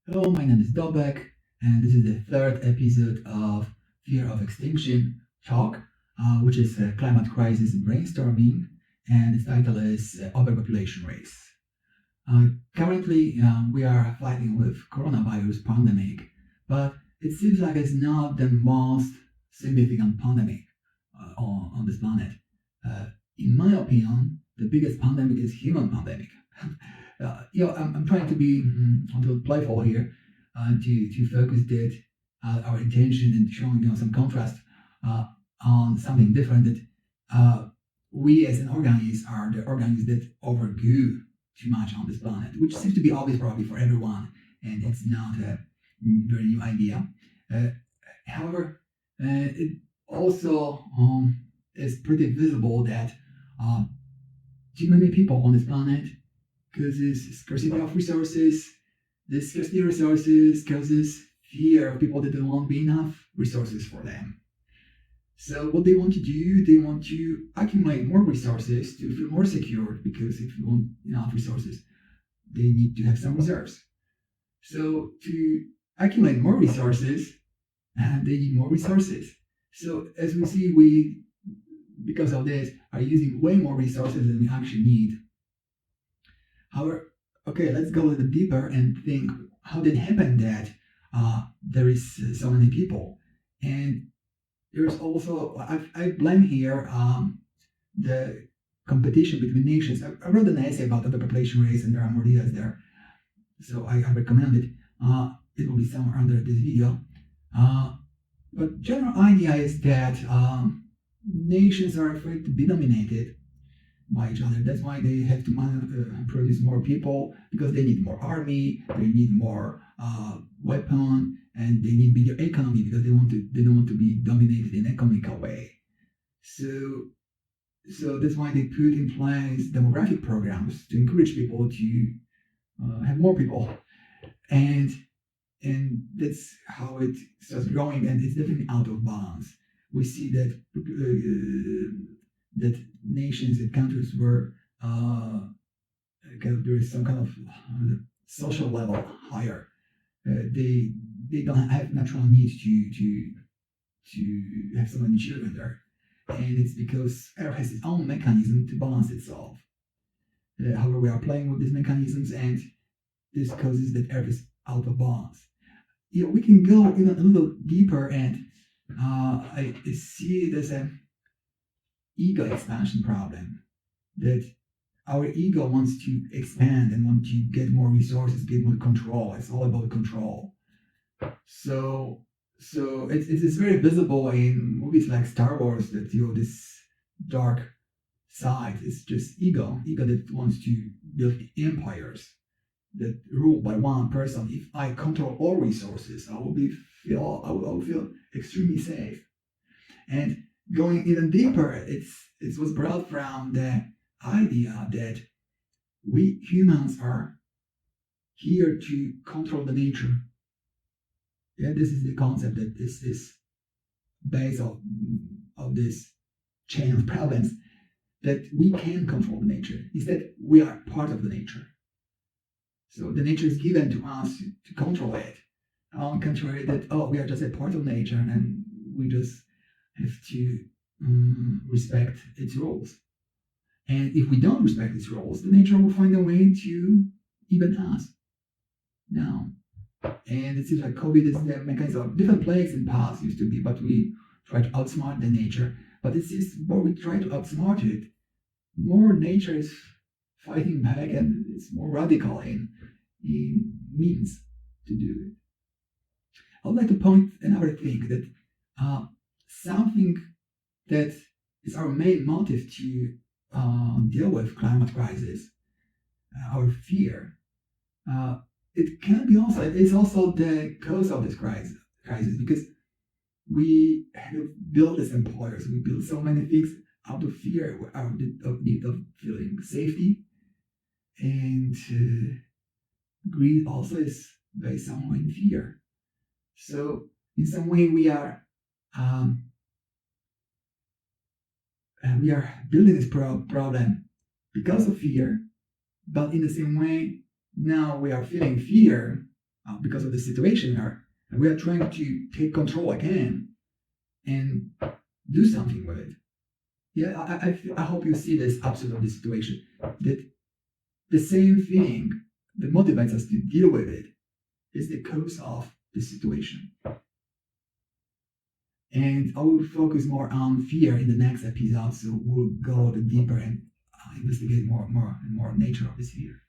Hello, my name is Dobek, and this is the third episode of Fear of Extinction Talk, which is a climate crisis brainstorming, and its title is Overpopulation Race. Currently, we are fighting with coronavirus pandemic, but it seems like it's not the most significant pandemic on this planet. Uh, in my opinion, the biggest pandemic is human pandemic. I'm trying to be a little playful here, to focus that our attention and showing some contrast uh, on something different. That we as an organism are the organisms that overgrew too much on this planet, which seems to be obvious probably for everyone, and it's not a very new idea. Uh, However, it also is pretty visible that uh, too many people on this planet causes scarcity of resources. This scarcity of resources causes fear of people that don't want to be enough resources for them. So what they want to do, they want to accumulate more resources to feel more secure, because if you want enough resources, they need to have some reserves. So to accumulate more resources, they need more resources. So as we see, we, because of this, are using way more resources than we actually need. However, okay, let's go a little deeper and think how did it happen that there is so many people. And there's also, I blame here the competition between nations. I wrote an essay about the population race, and there are more details there, so I recommend it. It will be somewhere under this video. But general idea is that nations are afraid to be dominated by each other. That's why they have to produce more people, because they need more army, they need more weapon, and they need bigger economy, because they don't want to be dominated in economical way. So that's why they put in place demographic programs to encourage people to have more people, and that's how it starts growing, and it's definitely out of balance. We see that that nations and countries where there is some kind of social level higher, they don't have natural need to have so many children there, and it's because Earth has its own mechanism to balance itself. However, we are playing with these mechanisms, and this causes that Earth is out of balance. We can go even a little deeper, and I see there's an ego expansion problem, that our ego wants to expand and want to get more resources, get more control. It's all about control. So it's very visible in movies like Star Wars, that this dark side is just ego that wants to build empires that rule by one person. If I control all resources, I will feel extremely safe. And going even deeper, it was brought from the idea that we humans are here to control the nature. Yeah, this is the concept that is base of this chain of problems, that we can control the nature. Is that we are part of the nature. So the nature is given to us to control it. On the contrary, that we are just a part of nature, and we just have to respect its rules. And if we don't respect its rules, the nature will find a way to even us. Now, and it seems like COVID is the mechanism of different plagues in the past used to be, but we try to outsmart the nature. But it seems more we try to outsmart it, more nature is fighting back, and it's more radical in means to do it. I would like to point another thing, that something that is our main motive to deal with climate crisis, our fear. It can be also, it's also the cause of this crisis, because we have built as employers, we build so many things out of fear, out of need of feeling safety, and greed also is based somewhat in fear. So in some way we are building this problem because of fear, but in the same way, now we are feeling fear because of the situation, we are trying to take control again and do something with it. Yeah, I hope you see this absurd of the situation. That the same thing that motivates us to deal with it is the cause of the situation. And I will focus more on fear in the next episode, so we'll go deeper and investigate more and more nature of this fear.